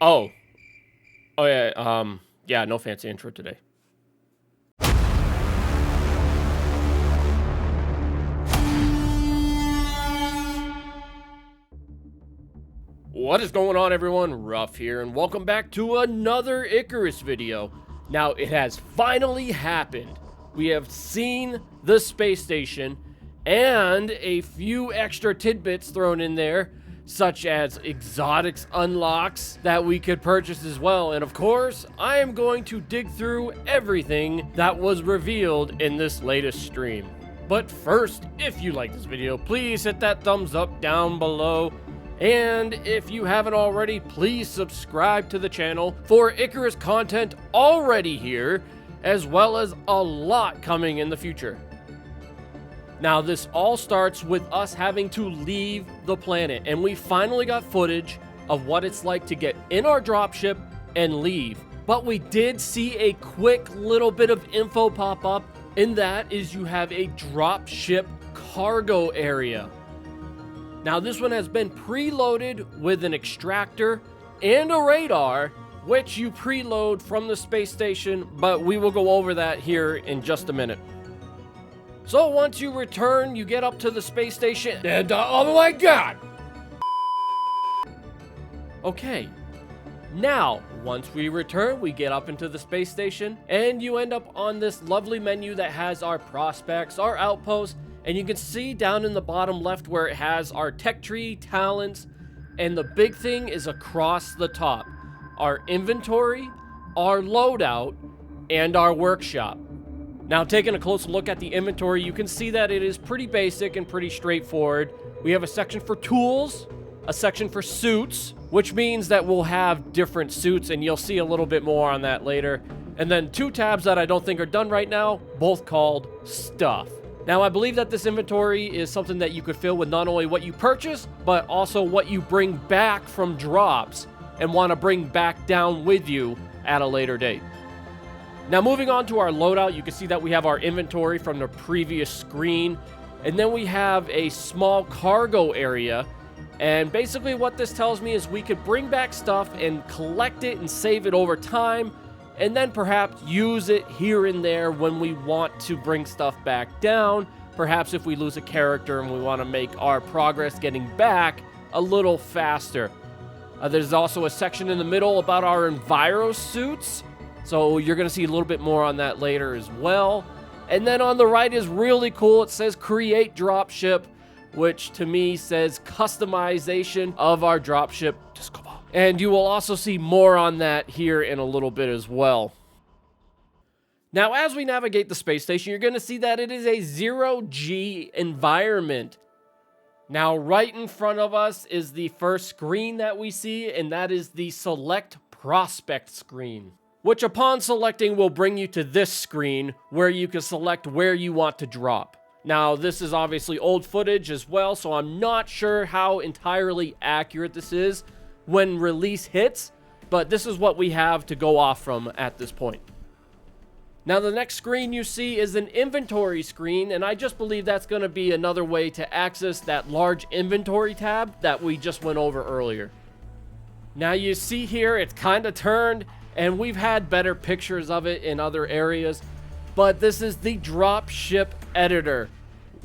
Oh. Oh, yeah, yeah, no fancy intro today. What is going on, everyone? Ruff here, and welcome back to another Icarus video. Now, it has finally happened. We have seen the space station, and a few extra tidbits thrown in there, such as exotics unlocks that we could purchase as well. And of course, I am going to dig through everything that was revealed in this latest stream. But first, if you like this video, please hit that thumbs up down below. And if you haven't already, please subscribe to the channel for Icarus content already here, as well as a lot coming in the future. Now, this all starts with us having to leave the planet, and we finally got footage of what it's like to get in our dropship and leave. But we did see a quick little bit of info pop up, and that is you have a dropship cargo area. Now, this one has been preloaded with an extractor and a radar, which you preload from the space station, but we will go over that here in just a minute. So once you return, you get up to the space station, and oh my god! Okay, now, once we return, we get up into the space station, and you end up on this lovely menu that has our prospects, our outposts, and you can see down in the bottom left where it has our tech tree, talents, and the big thing is across the top. Our inventory, our loadout, and our workshop. Now, taking a closer look at the inventory, you can see that it is pretty basic and pretty straightforward. We have a section for tools, a section for suits, which means that we'll have different suits, and you'll see a little bit more on that later. And then two tabs that I don't think are done right now, both called stuff. Now, I believe that this inventory is something that you could fill with not only what you purchase, but also what you bring back from drops and want to bring back down with you at a later date. Now, moving on to our loadout, you can see that we have our inventory from the previous screen, and then we have a small cargo area. And basically what this tells me is we could bring back stuff and collect it and save it over time, and then perhaps use it here and there when we want to bring stuff back down. Perhaps if we lose a character and we want to make our progress getting back a little faster. There's also a section in the middle about our Enviro suits. So you're going to see a little bit more on that later as well. And then on the right is really cool. It says create dropship, which to me says customization of our dropship. And you will also see more on that here in a little bit as well. Now, as we navigate the space station, you're going to see that it is a 0G environment. Now, right in front of us is the first screen that we see, and that is the select prospect screen, which upon selecting will bring you to this screen where you can select where you want to drop. Now, this is obviously old footage as well, so I'm not sure how entirely accurate this is when release hits, but this is what we have to go off from at this point. Now, the next screen you see is an inventory screen, and I just believe that's going to be another way to access that large inventory tab that we just went over earlier. Now, you see here, it's kind of turned, and we've had better pictures of it in other areas, but this is the dropship editor.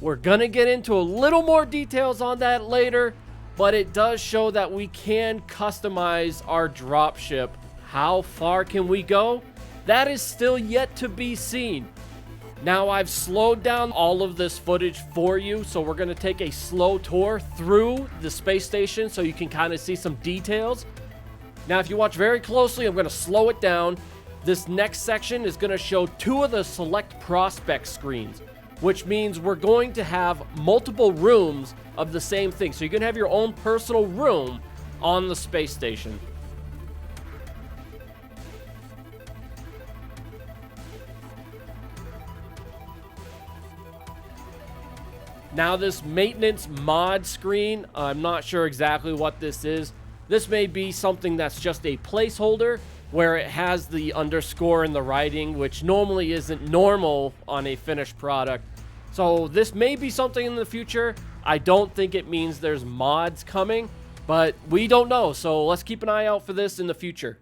We're gonna get into a little more details on that later, but it does show that we can customize our dropship. How far can we go? That is still yet to be seen. Now, I've slowed down all of this footage for you, so we're gonna take a slow tour through the space station so you can kind of see some details. Now, if you watch very closely, I'm going to slow it down. This next section is going to show two of the select prospect screens, which means we're going to have multiple rooms of the same thing. So you can have your own personal room on the space station. Now, this maintenance mod screen, I'm not sure exactly what this is. This may be something that's just a placeholder where it has the underscore in the writing, which normally isn't normal on a finished product. So this may be something in the future. I don't think it means there's mods coming, but we don't know, so let's keep an eye out for this in the future.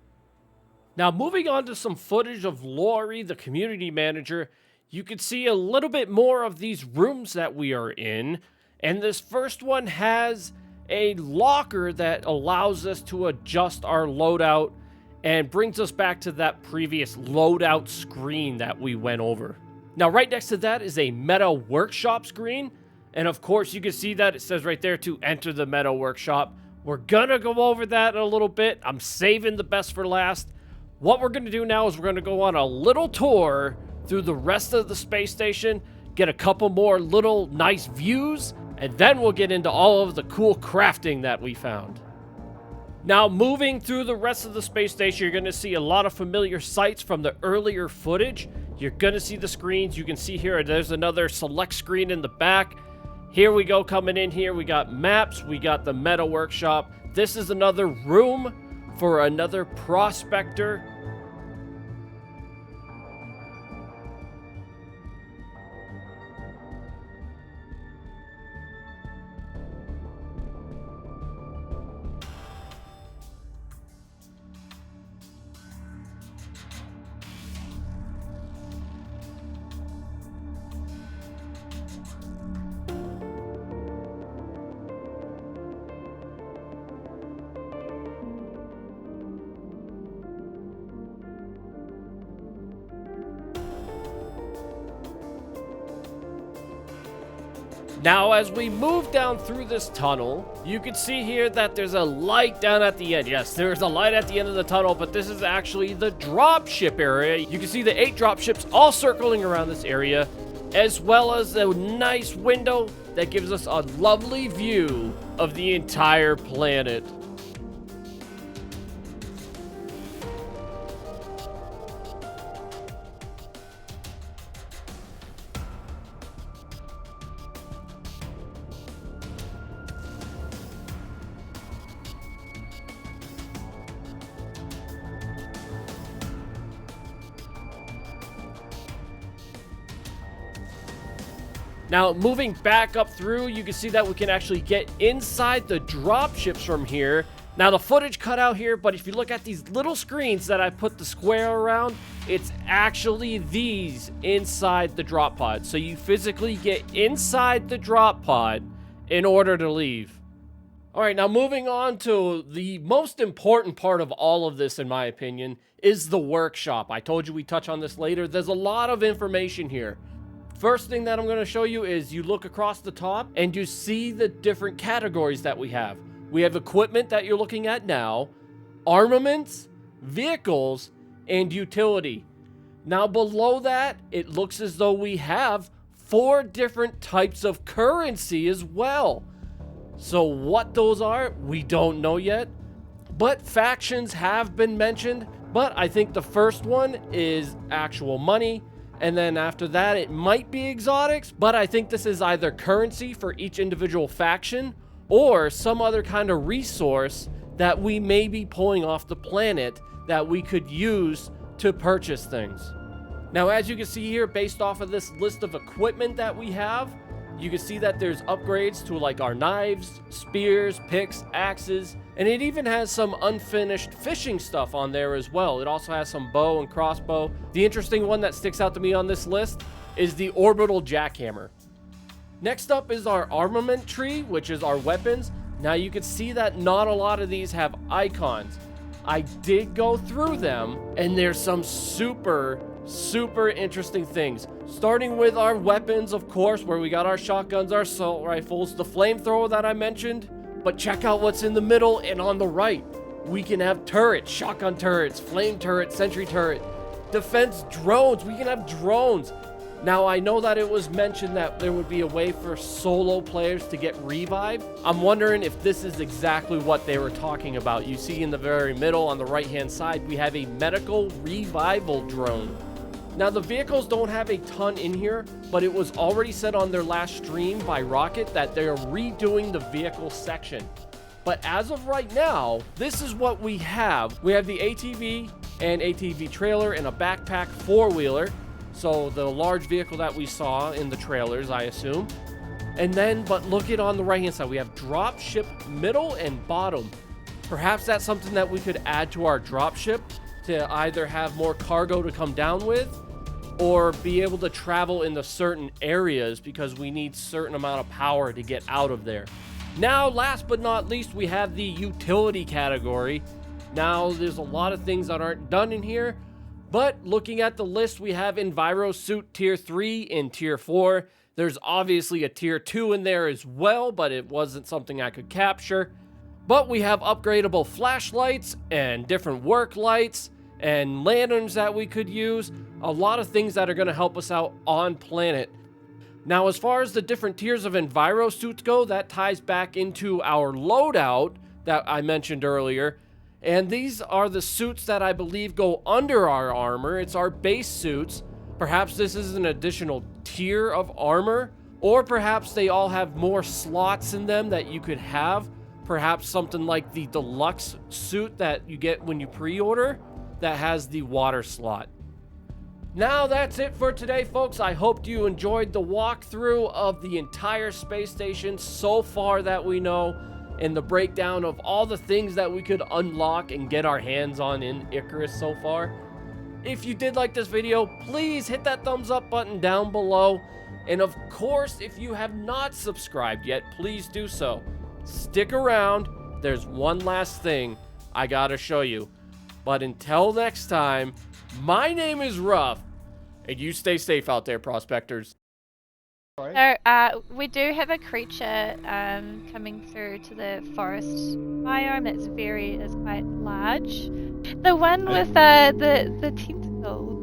Now, moving on to some footage of Lori, the community manager, you can see a little bit more of these rooms that we are in, and this first one has a locker that allows us to adjust our loadout and brings us back to that previous loadout screen that we went over. Now, right next to that is a meta workshop screen, and of course you can see that it says right there to enter the meta workshop. We're gonna go over that in a little bit. I'm saving the best for last. What we're gonna do now is we're gonna go on a little tour through the rest of the space station, get a couple more little nice views, and then we'll get into all of the cool crafting that we found. Now, moving through the rest of the space station, you're going to see a lot of familiar sights from the earlier footage. You're going to see the screens. You can see here, there's another select screen in the back. Here we go, coming in here, we got maps, we got the meta workshop. This is another room for another prospector. Now, as we move down through this tunnel, you can see here that there's a light down at the end. Yes, there's a light at the end of the tunnel, but this is actually the dropship area. You can see the 8 dropships all circling around this area, as well as a nice window that gives us a lovely view of the entire planet. Now, moving back up through, you can see that we can actually get inside the dropships from here. Now, the footage cut out here, but if you look at these little screens that I put the square around, it's actually these inside the drop pod. So you physically get inside the drop pod in order to leave. All right, now moving on to the most important part of all of this, in my opinion, is the workshop. I told you we'd touch on this later. There's a lot of information here. First thing that I'm going to show you is you look across the top and you see the different categories that we have. We have equipment that you're looking at now, armaments, vehicles, and utility. Now below that, it looks as though we have 4 different types of currency as well. So what those are, we don't know yet. But factions have been mentioned, but I think the first one is actual money. And then after that, it might be exotics, but I think this is either currency for each individual faction or some other kind of resource that we may be pulling off the planet that we could use to purchase things. Now, as you can see here, based off of this list of equipment that we have, you can see that there's upgrades to like our knives, spears, picks, axes, and it even has some unfinished fishing stuff on there as well. It also has some bow and crossbow. The interesting one that sticks out to me on this list is the orbital jackhammer. Next up is our armament tree, which is our weapons. Now you can see that not a lot of these have icons. I did go through them, and there's some super interesting things. Starting with our weapons, of course, where we got our shotguns, our assault rifles, the flamethrower that I mentioned. But check out what's in the middle and on the right. We can have turrets, shotgun turrets, flame turret, sentry turret, defense drones. We can have drones. Now, I know that it was mentioned that there would be a way for solo players to get revived. I'm wondering if this is exactly what they were talking about. You see in the very middle on the right-hand side, we have a medical revival drone. Now, the vehicles don't have a ton in here, but it was already said on their last stream by Rocket that they're redoing the vehicle section. But as of right now, this is what we have. We have the ATV and ATV trailer and a backpack 4-wheeler. So the large vehicle that we saw in the trailers, I assume. And then, but look at on the right hand side, we have drop ship middle and bottom. Perhaps that's something that we could add to our drop ship to either have more cargo to come down with or be able to travel into certain areas because we need certain amount of power to get out of there. Now, last but not least, we have the utility category. Now, there's a lot of things that aren't done in here, but looking at the list, we have Enviro Suit Tier 3 and Tier 4. There's obviously a Tier 2 in there as well, but it wasn't something I could capture. But we have upgradable flashlights and different work lights and lanterns that we could use. A lot of things that are going to help us out on planet. Now, as far as the different tiers of Enviro suits go, that ties back into our loadout that I mentioned earlier. And these are the suits that I believe go under our armor. It's our base suits. Perhaps this is an additional tier of armor, or perhaps they all have more slots in them that you could have. Perhaps something like the deluxe suit that you get when you pre-order that has the water slot. Now that's it for today, folks. I hope you enjoyed the walkthrough of the entire space station so far that we know, and the breakdown of all the things that we could unlock and get our hands on in Icarus so far. If you did like this video, please hit that thumbs up button down below. And of course, if you have not subscribed yet, please do so. Stick around. There's one last thing I gotta show you. But until next time, my name is Ruff, and you stay safe out there, prospectors. So, we do have a creature coming through to the forest biome that's quite large. The one with the tentacle